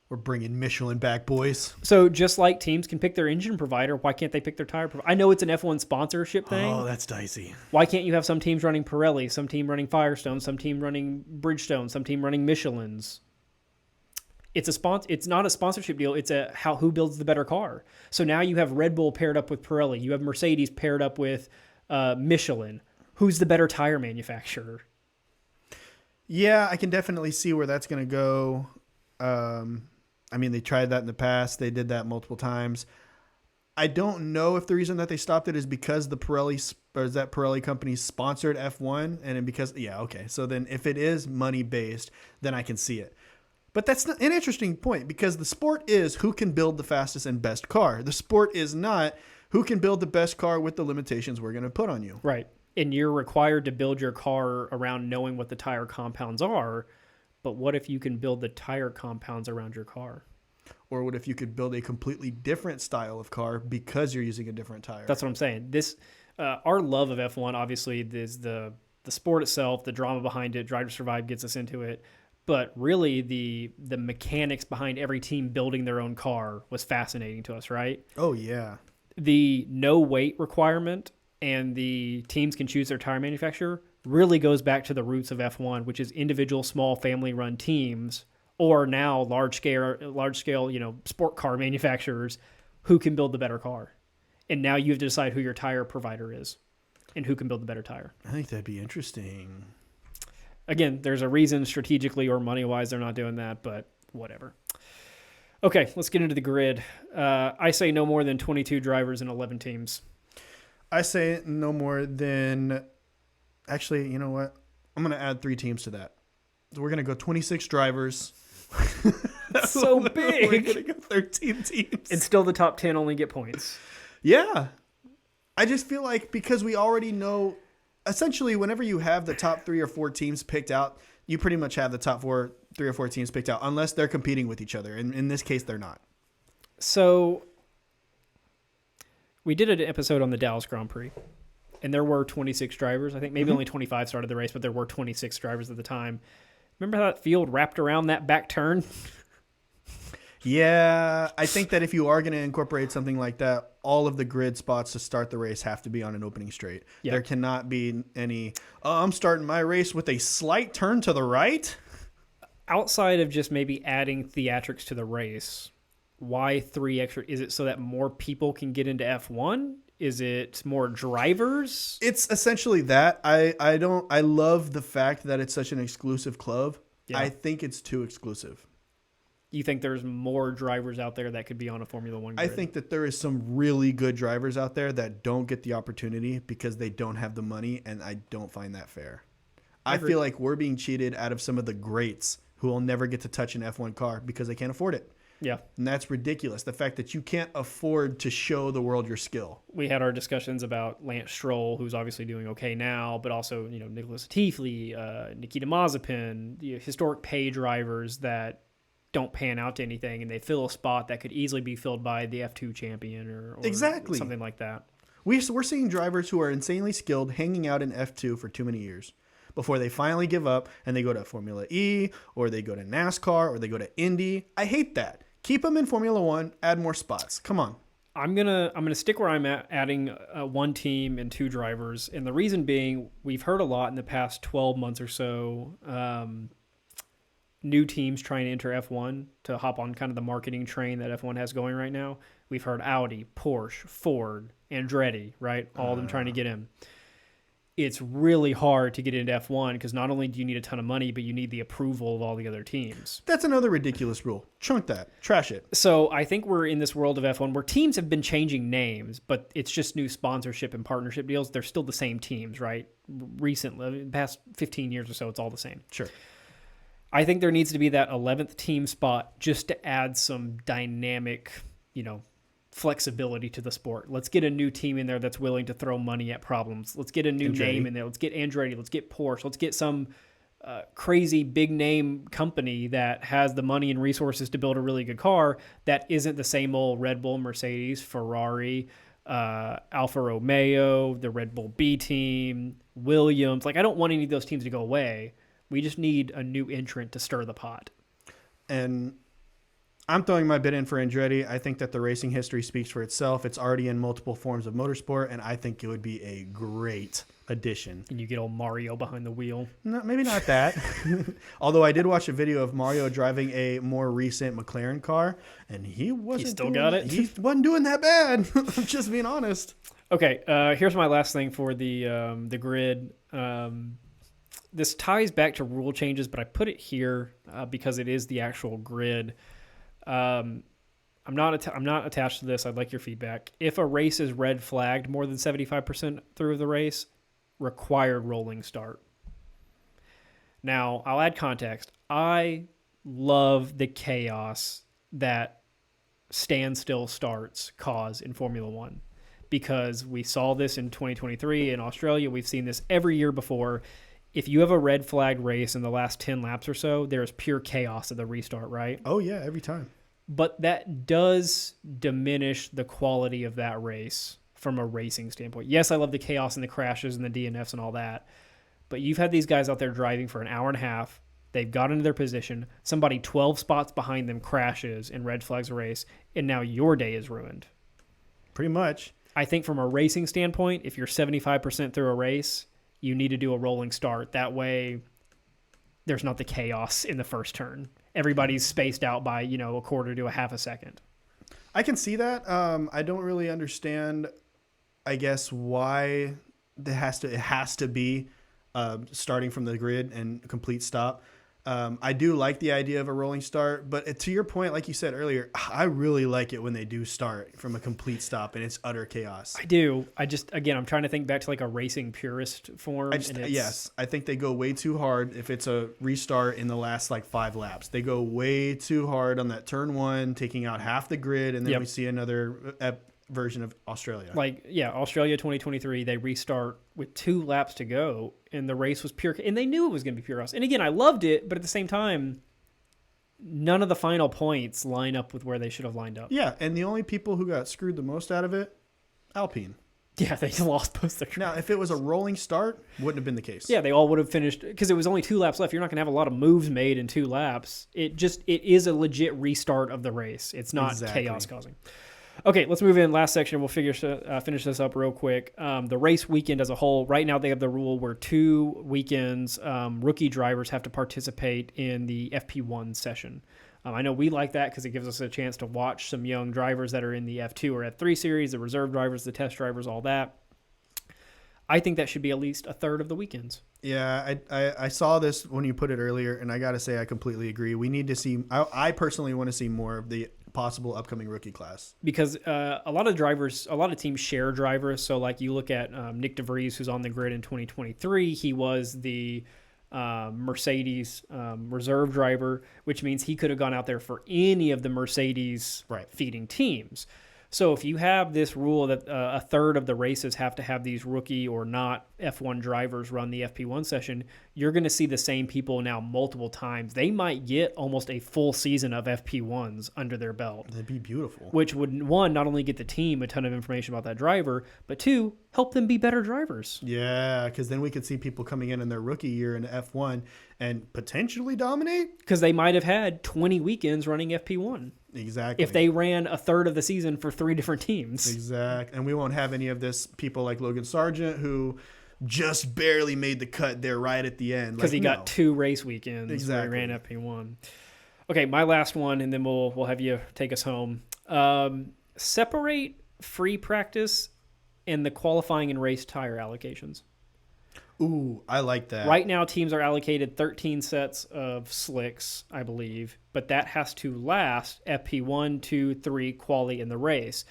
We're bringing Michelin back, boys. So just like teams can pick their engine provider, why can't they pick their tire provider? I know it's an F1 sponsorship thing. Oh, that's dicey. Why can't you have some teams running Pirelli, some team running Firestone, some team running Bridgestone, some team running Michelins? It's not a sponsorship deal. It's who builds the better car. So now you have Red Bull paired up with Pirelli. You have Mercedes paired up with Michelin. Who's the better tire manufacturer? Yeah, I can definitely see where that's going to go. I mean, they tried that in the past. They did that multiple times. I don't know if the reason that they stopped it is because that Pirelli company sponsored F1 and because, yeah, okay. So then if it is money based, then I can see it. But that's not an interesting point because the sport is who can build the fastest and best car. The sport is not who can build the best car with the limitations we're going to put on you. Right. And you're required to build your car around knowing what the tire compounds are. But what if you can build the tire compounds around your car? Or what if you could build a completely different style of car because you're using a different tire? That's what I'm saying. Our love of F1 obviously is the sport itself, the drama behind it. Drive to Survive gets us into it. But really, the mechanics behind every team building their own car was fascinating to us, right? Oh, yeah. The no weight requirement and the teams can choose their tire manufacturer really goes back to the roots of F1, which is individual small family-run teams or now large scale, sport car manufacturers who can build the better car. And now you have to decide who your tire provider is and who can build the better tire. I think that'd be interesting. Again, there's a reason strategically or money-wise they're not doing that, but whatever. Okay, let's get into the grid. I say no more than 22 drivers and 11 teams. I say no more than... Actually, you know what? I'm going to add 3 teams to that. So we're going to go 26 drivers. That's so big. We're going to go 13 teams. And still the top 10 only get points. Yeah. I just feel like because we already know... Essentially, whenever you have the top 3 or 4 teams picked out, you pretty much have the top 3 or 4 teams picked out, unless they're competing with each other. And in this case, they're not. So we did an episode on the Dallas Grand Prix, and there were 26 drivers. I think maybe only 25 started the race, but there were 26 drivers at the time. Remember how that field wrapped around that back turn? Yeah, I think that if you are going to incorporate something like that, all of the grid spots to start the race have to be on an opening straight. Yeah. There cannot be any, oh, I'm starting my race with a slight turn to the right. Outside of just maybe adding theatrics to the race, why 3 extra? Is it so that more people can get into F1? Is it more drivers? It's essentially that. I love the fact that it's such an exclusive club. Yeah. I think it's too exclusive. You think there's more drivers out there that could be on a Formula One grid? I think that there is some really good drivers out there that don't get the opportunity because they don't have the money, and I don't find that fair. I feel like we're being cheated out of some of the greats who will never get to touch an F1 car because they can't afford it. Yeah. And that's ridiculous. The fact that you can't afford to show the world your skill. We had our discussions about Lance Stroll, who's obviously doing okay now, but also, Nicholas Latifi, Nikita Mazepin, the historic pay drivers that don't pan out to anything, and they fill a spot that could easily be filled by the F2 champion or Exactly. something like that. We're seeing drivers who are insanely skilled hanging out in F2 for too many years before they finally give up and they go to Formula E or they go to NASCAR or they go to Indy. I hate that. Keep them in Formula One. Add more spots. Come on. I'm gonna stick where I'm at, adding 1 team and 2 drivers, and the reason being we've heard a lot in the past 12 months or so. New teams trying to enter F1 to hop on kind of the marketing train that F1 has going right now. We've heard Audi, Porsche, Ford, Andretti, right? All of them trying to get in. It's really hard to get into F1 because not only do you need a ton of money, but you need the approval of all the other teams. That's another ridiculous rule. Chunk that. Trash it. So I think we're in this world of F1 where teams have been changing names, but it's just new sponsorship and partnership deals. They're still the same teams, right? Recently, the past 15 years or so, it's all the same. Sure. I think there needs to be that 11th team spot just to add some dynamic, flexibility to the sport. Let's get a new team in there that's willing to throw money at problems. Let's get a new name in there. Let's get Andretti. Let's get Porsche. Let's get some crazy big name company that has the money and resources to build a really good car that isn't the same old Red Bull, Mercedes, Ferrari, Alfa Romeo, the Red Bull B team, Williams. I don't want any of those teams to go away. We just need a new entrant to stir the pot. And I'm throwing my bid in for Andretti. I think that the racing history speaks for itself. It's already in multiple forms of motorsport, and I think it would be a great addition. And you get old Mario behind the wheel. No, maybe not that. Although I did watch a video of Mario driving a more recent McLaren car, and he wasn't got it? He wasn't doing that bad. I'm just being honest. Okay, here's my last thing for the grid. This ties back to rule changes, but I put it here because it is the actual grid. I'm not attached to this. I'd like your feedback. If a race is red flagged more than 75% through the race, required rolling start. Now, I'll add context. I love the chaos that standstill starts cause in Formula One because we saw this in 2023 in Australia. We've seen this every year before. If you have a red flag race in the last 10 laps or so, there's pure chaos at the restart, right? Oh, yeah, every time. But that does diminish the quality of that race from a racing standpoint. Yes, I love the chaos and the crashes and the DNFs and all that, but you've had these guys out there driving for an hour and a half. They've got into their position. Somebody 12 spots behind them crashes and red flags a race, and now your day is ruined. Pretty much. I think from a racing standpoint, if you're 75% through a race, you need to do a rolling start. That way, there's not the chaos in the first turn. Everybody's spaced out by, a quarter to a half a second. I can see that. I don't really understand, I guess, why it has to be starting from the grid and a complete stop. I do like the idea of a rolling start, but to your point, like you said earlier, I really like it when they do start from a complete stop and it's utter chaos. I do. I'm trying to think back to a racing purist form. Yes, I think they go way too hard if it's a restart in the last 5 laps. They go way too hard on that turn 1, taking out half the grid, and then we see another version of Australia. Australia 2023, they restart with 2 laps to go, and the race was pure, and they knew it was going to be pure chaos. And again, I loved it, but at the same time, none of the final points line up with where they should have lined up. Yeah, and the only people who got screwed the most out of it, Alpine. Yeah, they lost both their Now, if it was a rolling start, wouldn't have been the case. Yeah, they all would have finished because it was only 2 laps left. You're not going to have a lot of moves made in 2 laps. It is a legit restart of the race. It's not chaos causing. Okay, let's move in. Last section. We'll finish this up real quick. The race weekend as a whole. Right now, they have the rule where 2 weekends rookie drivers have to participate in the FP1 session. I know we like that because it gives us a chance to watch some young drivers that are in the F2 or F3 series, the reserve drivers, the test drivers, all that. I think that should be at least a third of the weekends. Yeah, I saw this when you put it earlier, and I got to say I completely agree. We need to see – I personally want to see more of the possible upcoming rookie class. Because a lot of teams share drivers. So, like, you look at Nick DeVries, who's on the grid in 2023. He was the Mercedes reserve driver, which means he could have gone out there for any of the Mercedes feeding teams. So if you have this rule that a third of the races have to have these rookie or not F1 drivers run the FP1 session, you're going to see the same people now multiple times. They might get almost a full season of FP1s under their belt. That'd be beautiful. Which would, one, not only get the team a ton of information about that driver, but two, help them be better drivers. Yeah, because then we could see people coming in their rookie year in F1 and potentially dominate. Because they might have had 20 weekends running FP1. Exactly. If they ran a third of the season for 3 different teams. Exactly. And we won't have any of this people like Logan Sargent who just barely made the cut there right at the end. Because he got 2 race weekends exactly. where he ran FP1. Okay, my last one, and then we'll have you take us home. Separate free practice and the qualifying and race tire allocations. Ooh, I like that. Right now, teams are allocated 13 sets of slicks, I believe, but that has to last FP1, 2, 3, quali, in the race.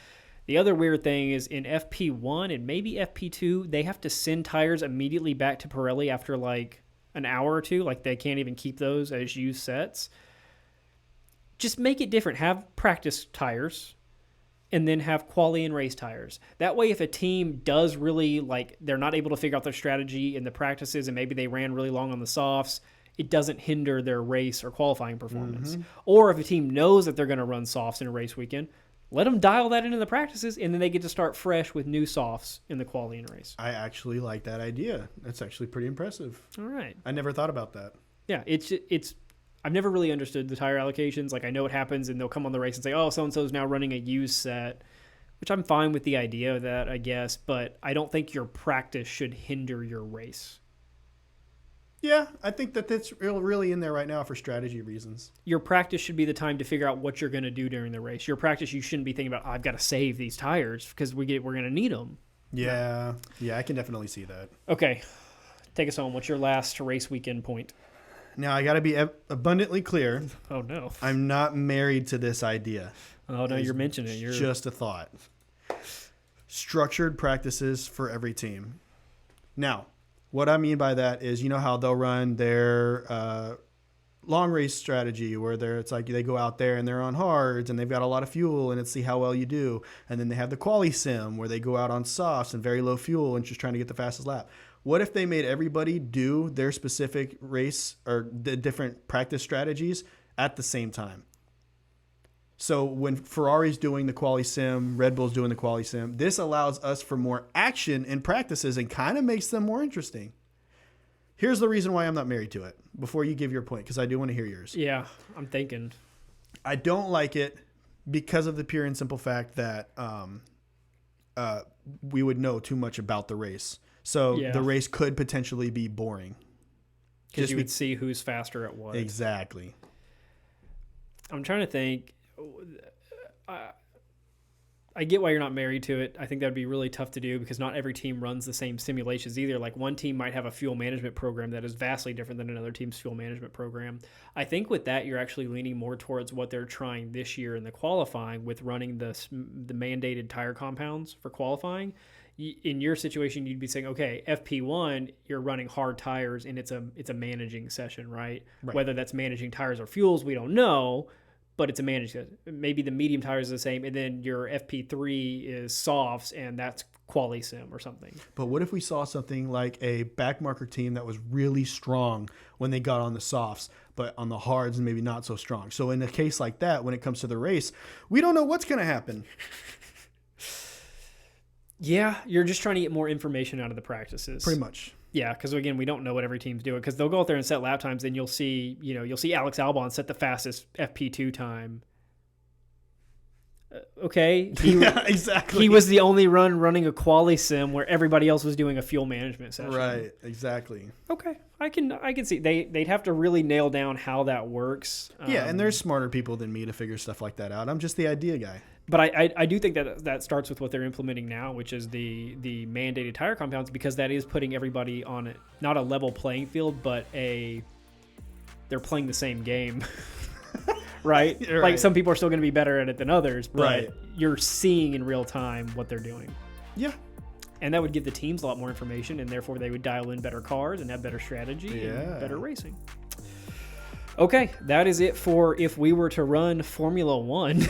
The other weird thing is in FP1 and maybe FP2, they have to send tires immediately back to Pirelli after like an hour or two. Like they can't even keep those as used sets. Just make it different. Have practice tires and then have quali and race tires. That way, if a team does really, like, they're not able to figure out their strategy in the practices and maybe they ran really long on the softs, it doesn't hinder their race or qualifying performance. Mm-hmm. Or if a team knows that they're going to run softs in a race weekend, let them dial that into the practices, and then they get to start fresh with new softs in the quali and race. I actually like that idea. That's actually pretty impressive. All right. I never thought about that. Yeah, it's I've never really understood the tire allocations. Like, I know what happens, and they'll come on the race and say, oh, so-and-so is now running a used set, which I'm fine with the idea of that, I guess, but I don't think your practice should hinder your race. Yeah, I think that's really in there right now for strategy reasons. Your practice should be the time to figure out what you're going to do during the race. Your practice, you shouldn't be thinking about, I've got to save these tires because we're going to need them. Yeah, I can definitely see that. Okay, take us home. What's your last race weekend point? Now, I got to be abundantly clear. Oh, no. I'm not married to this idea. Oh, no, you're mentioning it. You're just a thought. Structured practices for every team. Now, what I mean by that is, you know how they'll run their long race strategy where it's like they go out there and they're on hards and they've got a lot of fuel and it's see how well you do. And then they have the quali sim where they go out on softs and very low fuel and just trying to get the fastest lap. What if they made everybody do their specific race or the different practice strategies at the same time? So when Ferrari's doing the quali sim, Red Bull's doing the quali sim, this allows us for more action in practices and kind of makes them more interesting. Here's the reason why I'm not married to it, before you give your point, because I do want to hear yours. Yeah, I'm thinking. I don't like it because of the pure and simple fact that we would know too much about the race. So the race could potentially be boring. Because you would see who's faster at what. Exactly. I'm trying to think. I get why you're not married to it. I think that would be really tough to do because not every team runs the same simulations either. Like one team might have a fuel management program that is vastly different than another team's fuel management program. I think with that, you're actually leaning more towards what they're trying this year in the qualifying with running the mandated tire compounds for qualifying. In your situation, you'd be saying, okay, FP1, you're running hard tires and it's a managing session, right? Whether that's managing tires or fuels, we don't know. But it's a managed. Maybe the medium tire is the same, and then your FP3 is softs, and that's quali sim or something. But what if we saw something like a backmarker team that was really strong when they got on the softs, but on the hards maybe not so strong? So in a case like that, when it comes to the race, we don't know what's going to happen. Yeah, you're just trying to get more information out of the practices. Pretty much. Yeah, because again, we don't know what every team's doing. Because they'll go out there and set lap times, and you'll see Alex Albon set the fastest FP2 time. Okay, Yeah, exactly. He was the only running a quali sim where everybody else was doing a fuel management session. Right, exactly. Okay, I can see they'd have to really nail down how that works. Yeah, and there's smarter people than me to figure stuff like that out. I'm just the idea guy. But I do think that starts with what they're implementing now, which is the mandated tire compounds, because that is putting everybody on not a level playing field, but they're playing the same game. Right? Right. Like some people are still going to be better at it than others, but Right. you're seeing in real time what they're doing. Yeah. And that would give the teams a lot more information, and therefore they would dial in better cars and have better strategy and better racing. Okay, that is it for if we were to run Formula One.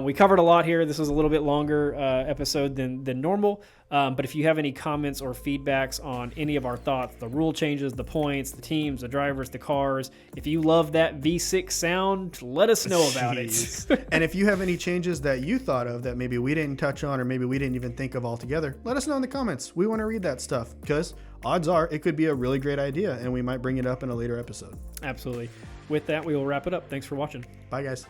We covered a lot here. This was a little bit longer episode than normal. But if you have any comments or feedbacks on any of our thoughts, the rule changes, the points, the teams, the drivers, the cars, if you love that V6 sound, let us know about it. And if you have any changes that you thought of that maybe we didn't touch on or maybe we didn't even think of altogether, let us know in the comments. We want to read that stuff because odds are it could be a really great idea and we might bring it up in a later episode. Absolutely. With that, we will wrap it up. Thanks for watching. Bye, guys.